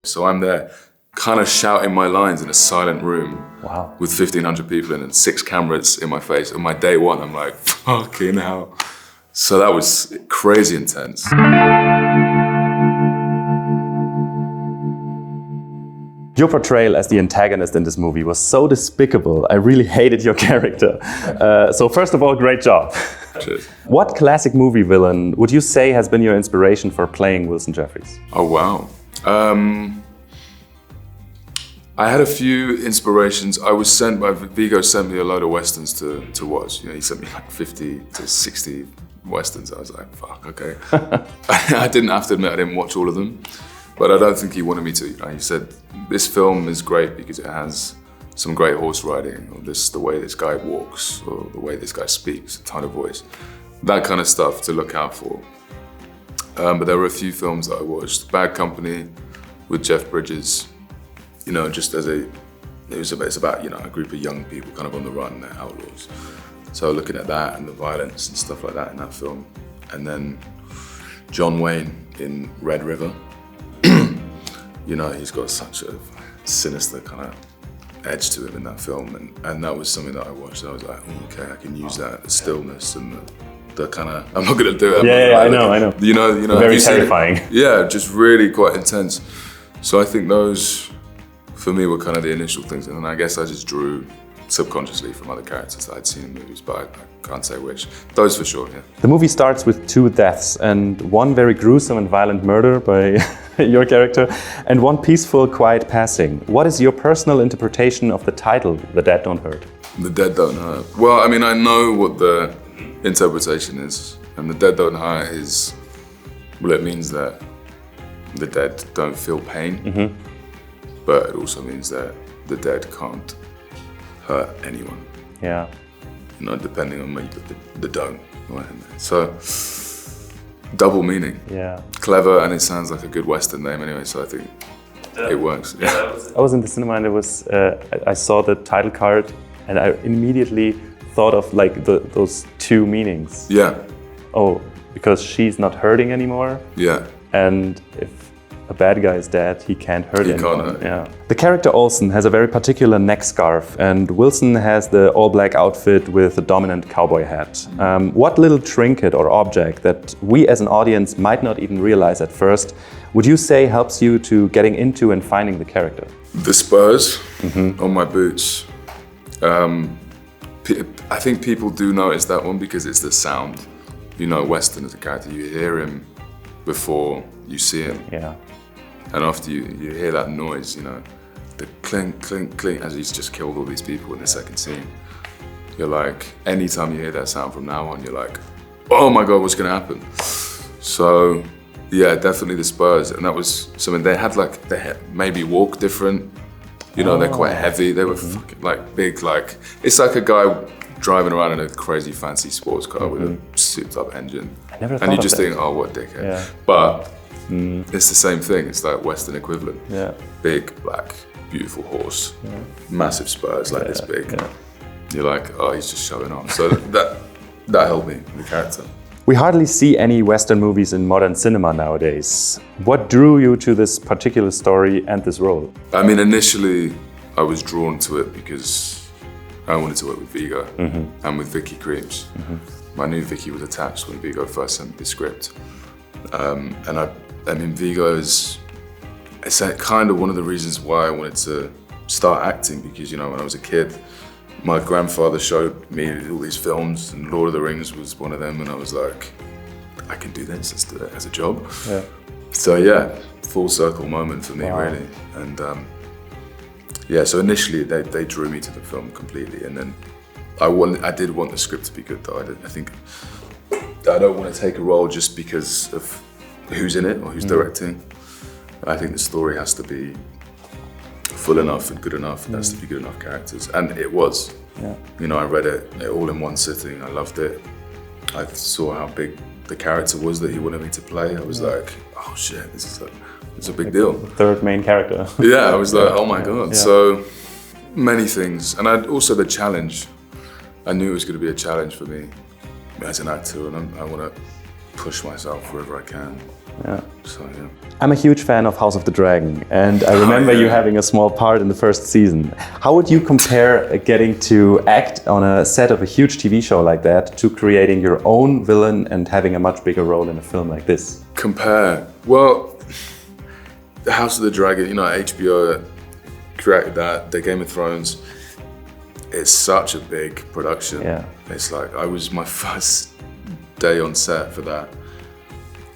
So I'm there kind of shouting my lines in a silent room with 1,500 people in and 6 cameras in my face. On my day one, I'm like, fucking hell. So that was crazy intense. Your portrayal as the antagonist in this movie was so despicable. I really hated your character. So first of all, great job. Cheers. What classic movie villain would you say has been your inspiration for playing Wilson Jeffries? Oh, wow. I had a few inspirations. I was sent by Viggo, sent me a load of westerns to watch. You know, he sent me like 50 to 60 westerns. I was like, fuck, okay. I didn't have to admit I didn't watch all of them, but I don't think he wanted me to. You know, he said, this film is great because it has some great horse riding, or the way this guy walks, or the way this guy speaks, a tone of voice. That kind of stuff to look out for. But there were a few films that I watched. Bad Company with Jeff Bridges, you know, just as it's about, you know, a group of young people kind of on the run, they're outlaws. So looking at that and the violence and stuff like that in that film. And then John Wayne in Red River. You know, he's got such a sinister kind of edge to him in that film. And that was something that I watched. I was like, oh, okay, I can use that, the stillness and the kind of, I'm not going to do it. I know. You know. Very terrifying. Yeah, just really quite intense. So I think those, for me, were kind of the initial things. And then I guess I just drew subconsciously from other characters that I'd seen in movies, but I can't say which. Those for sure, yeah. The movie starts with 2 deaths and one very gruesome and violent murder by your character and one peaceful, quiet passing. What is your personal interpretation of the title, The Dead Don't Hurt? The Dead Don't Hurt. Well, I mean, I know what the interpretation is, and the dead don't hurt is, well, it means that the dead don't feel pain, but it also means that the dead can't hurt anyone. Yeah. You know, depending on where you put the don't. So, double meaning. Yeah. Clever, and it sounds like a good Western name anyway, so I think it works. Yeah. I was in the cinema and I saw the title card and I immediately thought of like those 2 meanings. Yeah. Oh, because she's not hurting anymore. Yeah. And if a bad guy is dead, he can't hurt anyone. Can't hurt. Yeah. The character Olsen has a very particular neck scarf, and Wilson has the all-black outfit with a dominant cowboy hat. What little trinket or object that we as an audience might not even realize at first would you say helps you to getting into and finding the character? The spurs on my boots. I think people do notice that one because it's the sound. You know, Western as a character, you hear him before you see him. Yeah. And after you hear that noise, you know, the clink, clink, clink, as he's just killed all these people in the second scene. You're like, anytime you hear that sound from now on, you're like, oh my God, what's gonna happen? So, yeah, definitely the spurs. And that was something they had maybe walk different. You know, they're quite heavy. They were fucking like big, like, it's like a guy driving around in a crazy fancy sports car with a souped up engine. I never thought and you of just that. think, oh, what a dickhead. Yeah. But it's the same thing. It's like Western equivalent. Yeah. Big, black, beautiful horse. Yeah. Massive spurs, like this big. Yeah. You're like, oh, he's just showing off. So that helped me, the character. We hardly see any Western movies in modern cinema nowadays. What drew you to this particular story and this role? I mean, initially, I was drawn to it because I wanted to work with Viggo and with Vicky Krieps. I knew Vicky was attached when Viggo first sent me the script. And I mean, Viggo is kind of one of the reasons why I wanted to start acting, because, you know, when I was a kid, my grandfather showed me all these films, and Lord of the Rings was one of them, and I was like, I can do this, let's do it as a job. Yeah. So yeah, full circle moment for me, really. And yeah, so initially they drew me to the film completely, and then I did want the script to be good though. I think I don't want to take a role just because of who's in it or who's directing. I think the story has to be full enough and good enough. It has to be good enough characters, and it was. Yeah. You know, I read it all in one sitting. I loved it. I saw how big the character was that he wanted me to play. I was like, oh shit, this is a big deal. The third main character. Yeah, I was like, oh my God. Yeah. So many things, and also the challenge. I knew it was going to be a challenge for me as an actor, and I want to push myself wherever I can. Yeah. So yeah. I'm a huge fan of House of the Dragon, and I remember you having a small part in the first season. How would you compare getting to act on a set of a huge TV show like that to creating your own villain and having a much bigger role in a film like this? Compare? Well, the House of the Dragon, you know, HBO created that, the Game of Thrones. It's such a big production. Yeah. It's like, I was my first day on set for that.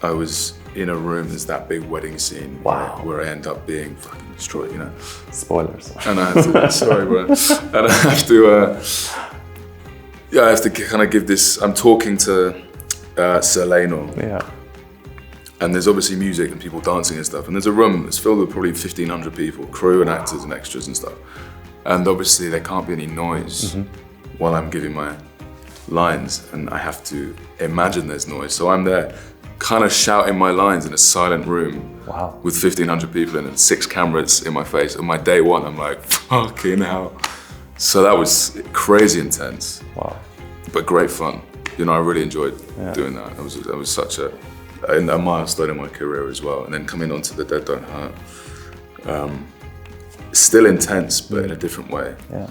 I was in a room, there's that big wedding scene. Wow. Where I end up being fucking destroyed, you know. Spoilers. And I have to, sorry bro. And I have to, I have to kind of give this, I'm talking to Sir Lionel. Yeah. And there's obviously music and people dancing and stuff. And there's a room that's filled with probably 1,500 people, crew and actors and extras and stuff. And obviously there can't be any noise while I'm giving my lines, and I have to imagine there's noise. So I'm there kind of shouting my lines in a silent room. Wow. With 1,500 people in and 6 cameras in my face. On my day one, I'm like, fucking hell. So that was crazy intense. Wow. But great fun. You know, I really enjoyed doing that. That was such a milestone in my career as well. And then coming on to The Dead Don't Hurt. Still intense, but in a different way. Yeah.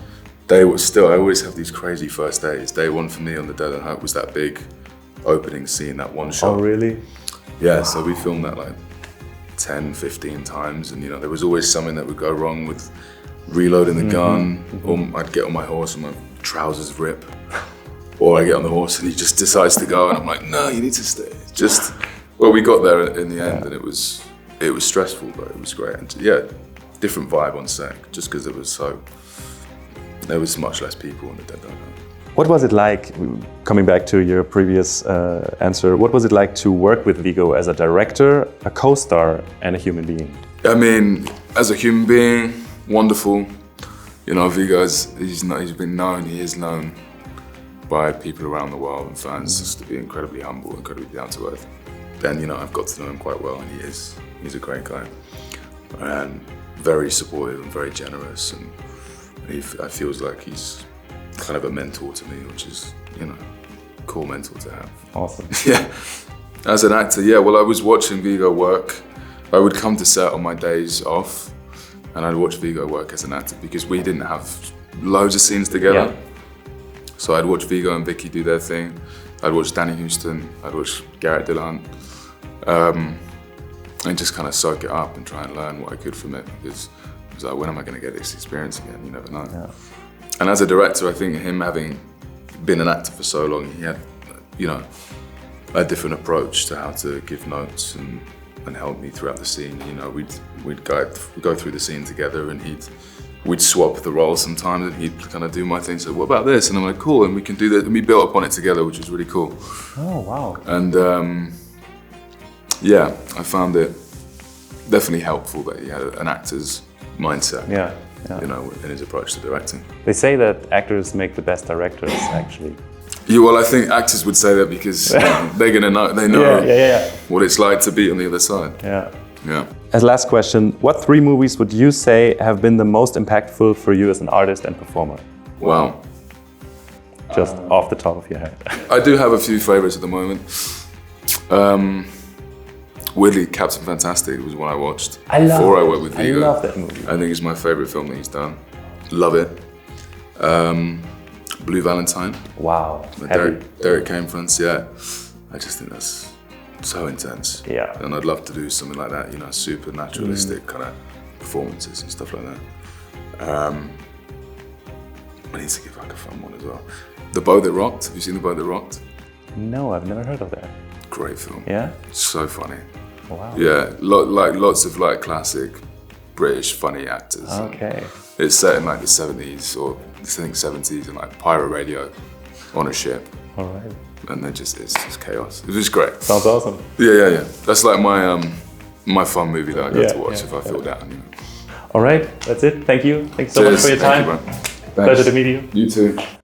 I always have these crazy first days. Day one for me on The Dead Don't Hurt was that big opening scene, that one shot. Oh, really? Yeah, so we filmed that like 10, 15 times, and you know, there was always something that would go wrong with reloading the gun, or I'd get on my horse and my trousers rip, or I get on the horse and he just decides to go, and I'm like, no, you need to stay. Just, well, we got there in the end, and it was stressful, but it was great. And yeah, different vibe on set, just because there was much less people on The Dead Don't Hurt. What was it like, coming back to your previous answer, what was it like to work with Viggo as a director, a co-star, and a human being? I mean, as a human being, wonderful. You know, Viggo, he is known by people around the world and fans just to be incredibly humble, incredibly down to earth. And you know, I've got to know him quite well, and he's a great guy. And very supportive and very generous, and I feels like he's kind of a mentor to me, which is, you know, a cool mentor to have. Awesome. Yeah. As an actor, yeah, well, I was watching Viggo work. I would come to set on my days off, and I'd watch Viggo work as an actor because we didn't have loads of scenes together. Yeah. So I'd watch Viggo and Vicky do their thing. I'd watch Danny Houston, I'd watch Garrett Dillahunt, and just kind of soak it up and try and learn what I could from it, because I was like, when am I going to get this experience again? You never know. Yeah. And as a director, I think him having been an actor for so long, he had, you know, a different approach to how to give notes and help me throughout the scene. You know, we'd go through the scene together, and we'd swap the roles sometimes, and he'd kind of do my thing. So what about this? And I'm like, cool, and we can do that. And we built upon it together, which was really cool. Oh, wow. And yeah, I found it definitely helpful that he had an actor's mindset. Yeah. You know, in his approach to directing. They say that actors make the best directors, actually. Yeah, well, I think actors would say that because they're gonna know, they know what it's like to be on the other side. Yeah. Yeah. As last question, what 3 movies would you say have been the most impactful for you as an artist and performer? Wow. Just off the top of your head. I do have a few favorites at the moment. Weirdly, Captain Fantastic was one I watched before I worked with Viggo. I love that movie. I think it's my favorite film that he's done. Love it. Blue Valentine. Wow. Derek Cameron's, yeah. I just think that's so intense. Yeah. And I'd love to do something like that, you know, super naturalistic kind of performances and stuff like that. I need to give like a fun one as well. The Boat That Rocked. Have you seen The Boat That Rocked? No, I've never heard of that. Great film. Yeah? So funny. Wow. Yeah, lots of like classic British funny actors. Okay. It's set in like the 70s or I think 70s, and like pirate radio on a ship. All right. And it's just chaos. It was great. Sounds awesome. Yeah. That's like my fun movie that I go to watch if I feel down. You know. All right, that's it. Thank you. Thanks so much for your time. Thank you, bro. Pleasure to meet you. You too.